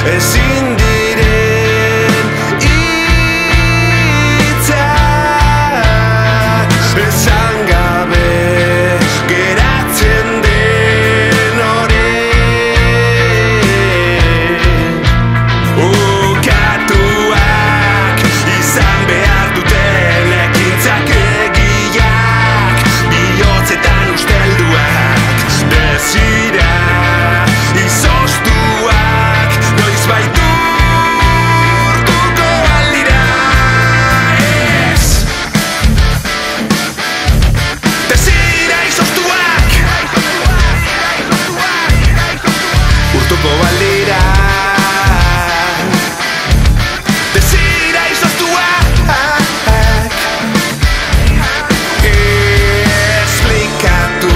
ezin diren hitzak esan gabe geratzen den horren ukatuak izan behar duten ekintzak egiak bihotzetan ustelduak desira izoztuak noiz baiturtuko aldira ez desira izoztuak urtuko baldira desira izoztuak esplikatu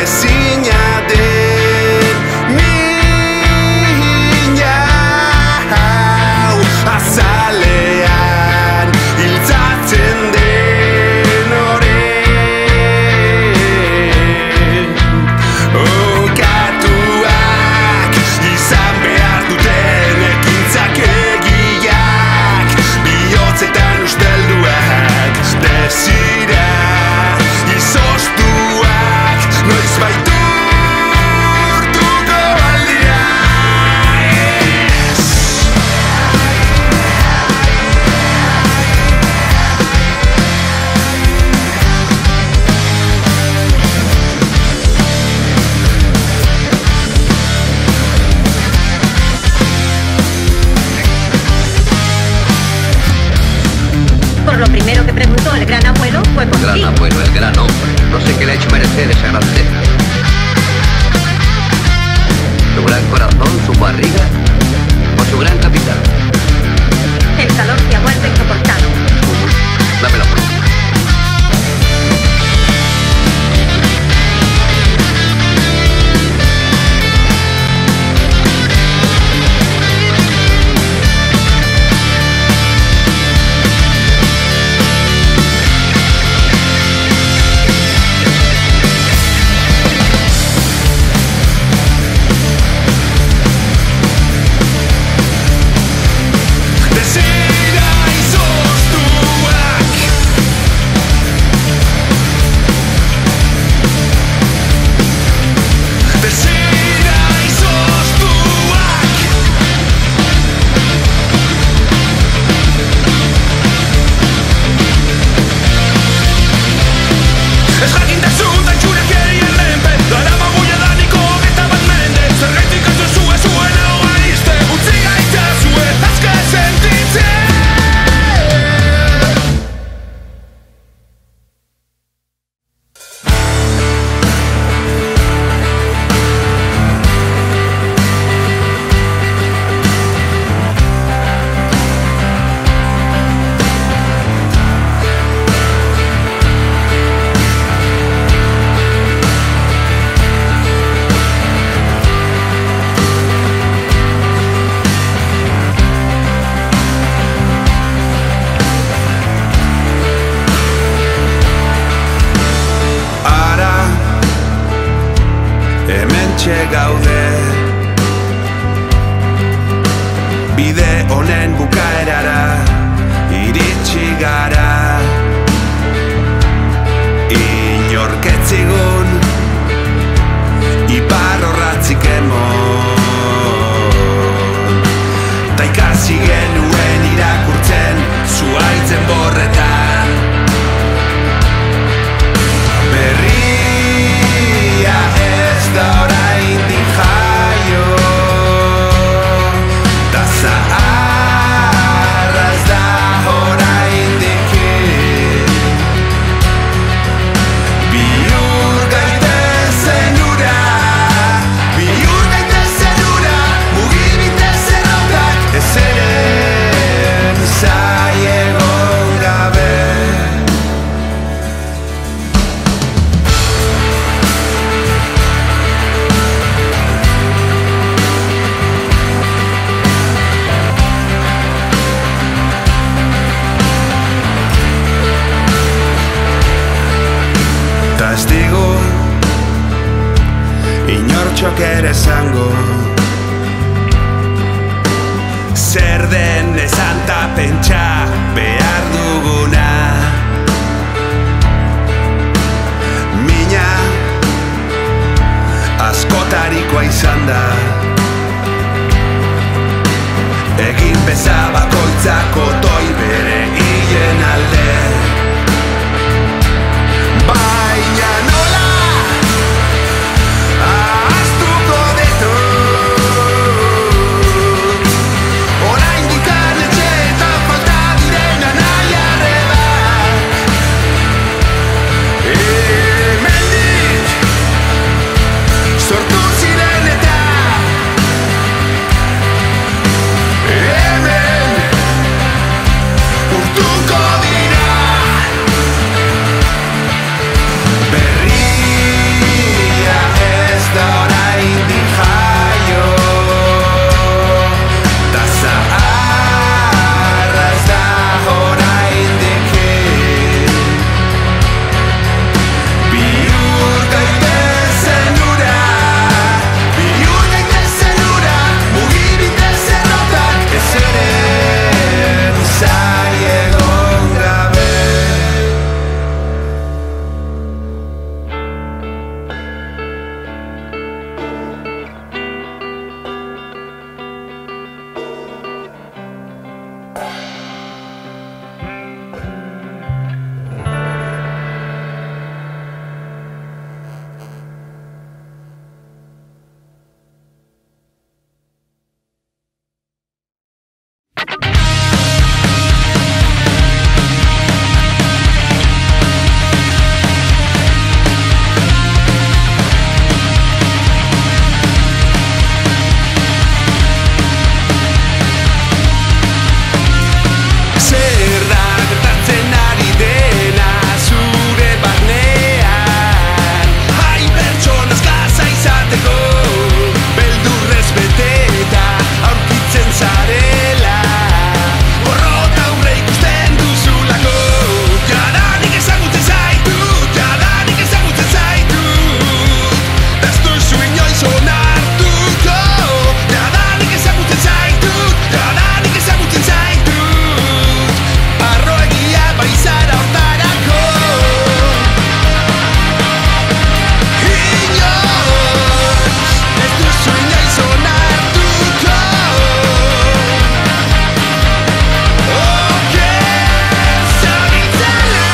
ezina den mina hau azalean hiltzatzen den horren ukatuak izan behar duten ekintzak egiak bihotzetan ustelduak desira izoztuak noiz baiturtuko aldira ez Por lo primero que preguntó el gran abuelo fue por Gran ti. abuelo, el gran hombre. No sé qué le ha hecho merecer esa grandeza. Su gran corazón, su barriga o su gran capital. El calor se ha vuelto insoportable. Dame la puerta. desira izoztuak desira izoztuak ez jakintasun da itxurakerien menpe darama buiadaniko hogeita bat mende zergaitik ez duzue zuen ahoa izte utzi gaitzazue azke sentitzen ara hementxe gaude bide honen bukaerara iritsi gara inork ez zigun iparrorratzik emon ta ikasi genuen irakurtzen zuhaitzen borretan berria ez da oraindik jaio ta zaharra ez da oraindik bihur gaitezen ura mugibitezen haukak ezeren zai egon gabe inortxok ere zango zer den esan ta pentsa behar duguna. Mina askotarikoa izan da, egin beza bakoitzak otoi bere hilen alde. Baina nola ahaztuko ditut, oraindik etxeetan falta direna nahi arreba. Hemendik sortu ziren eta hemen urtuko dira. Berria ez da oraindik jaio, ta zaharra ez da oraindik hil. Bihur gaitezen ura, mugi bitezen rotak, ezeren zai egon gabe. Zer da gertatzen ari dena zure barnean? Hain pertsonaz gaza izateko, beldurrez beteta aurkitzen zarela, porrota aurre ikusten duzulako. Jadanik ezagutzen zaitut, ez duzu inoiz onartuko. Jadanik ezagutzen zaitut, arroegia baizara hortarako. Inoiz ez duzu inoiz onartuko. Oker zabiltzala.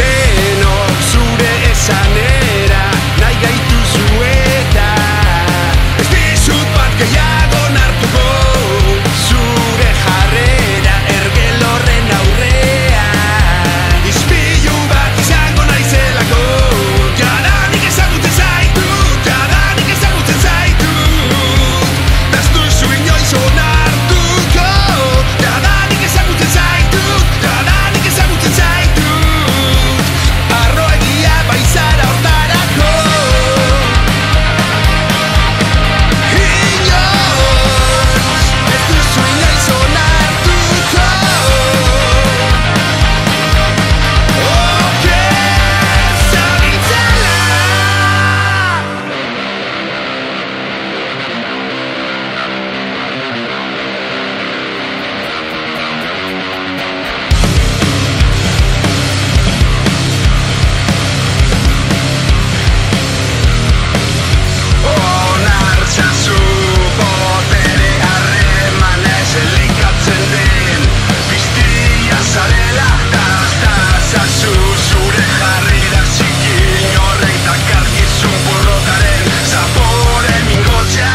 Denok zure esanera nahi gaituzu eta ez dizut bat gehiago nartuko. Zure jarrera ergelorren aurrean ispilu bat izango naizelako. Jadanik ezagutzen zaitut, ez duzu inoiz onartuko. Jadanik ezagutzen zaitut, arroegia baizara hortarako. Inoiz ez duzu inoiz onartuko. Oker zabiltzala. Onartzazu botere harremanez elikatzen den piztia zarela, tazazu zure jarrera zikin horrek dakarkizun porrotaren zapore mingotxa.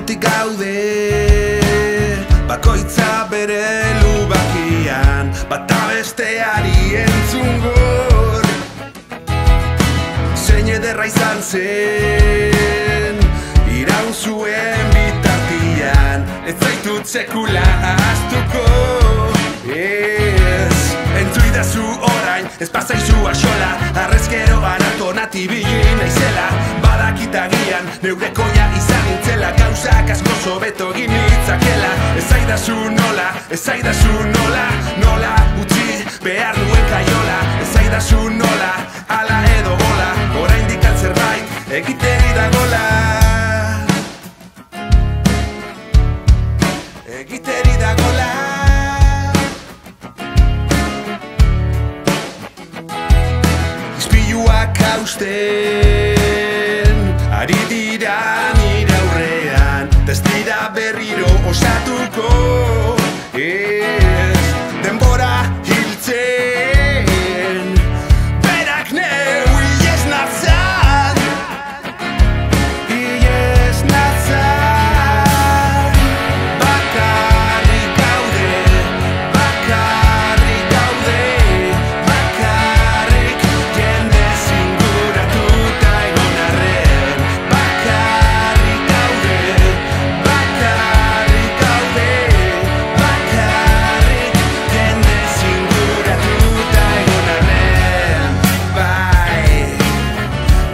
urrutik gaude, bakoitza bere lubakian, bata besteari entzungor. Zein ederra izan zen, iraun zuen bitartian, ez zaitut sekula ahaztuko. Entzuidazu orain, ez pasaizu axola, arrezkero anatonati bilin naizela. Badakitagian, neurekoia izan nintzela, gauzak asko zobeto egin nitzakela. Ez zaidazu nola, ez zaidazu nola, nola utzi behar nuen kaiola. Ez zaidazu nola, ala edo gola, oraindik altzerbait egiteri dagola. Egiteri dagola. Ispiluak hausten ari dira nire aurrean, ez dira berriro osatuko. Ez denbora hiltzen, berak neu ies natzan, ies natzan. Bakarrik gaude, bakarrik gaude, bakarrik jende zinguratuta egon arren. Bakarrik gaude, bakarrik gaude, bakarrik jende zinguratuta egon arren. Bai,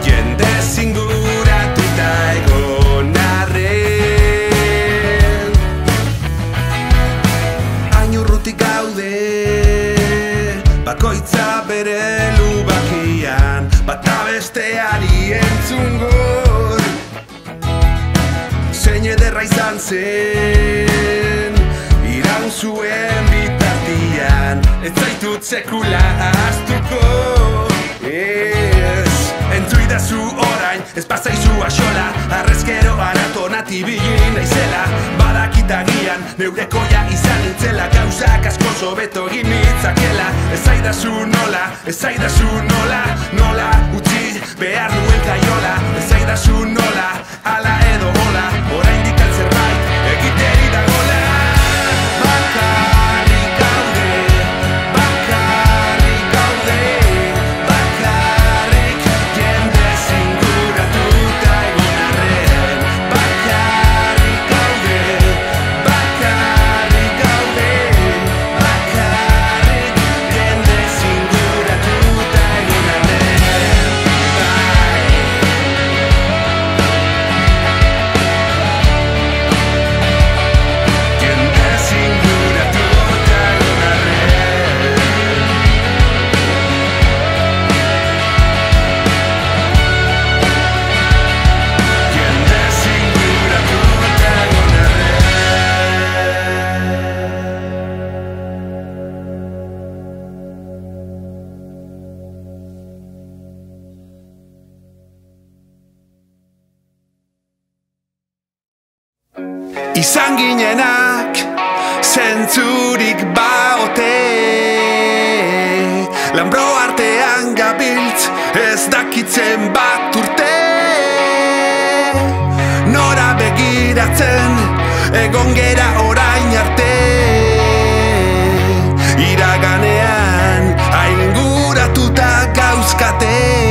jende zinguratuta egon arren. Hain urrutik gaude, bakoitza bere lubakian, bata besteari entzungor. Zein ederra izan zen, iraun zuen bitartian, ez zaitut sekula ahaztuko. Ez entzuidazu orain, ez pasaizu axola, arrezkero anatonati bilin naizela. Badakitagian, neurekoia izan nintzela, gauzak asko zobeto egin nitzakela. Ez zaidazu nola, ez zaidazu nola, nola utzi behar nuen kaiola. Ez zaidazu nola, ala edo gola, oraindik altzerbait egiteri dagola. Bakarrik gaude, bakarrik gaude, bakarrik jende zinguratuta egon arren. Bakarrik gaude, bakarrik gaude, bakarrik jende zinguratuta egon arren. Jende zinguratuta egon arren. Jende zinguratuta egon arren. Izan ginenak zentzurik baote, Lanbro artean gabiltz ez dakitzen bat urte. Nora begiratzen egon gera orain arte, iraganean ainguratuta gauzkate.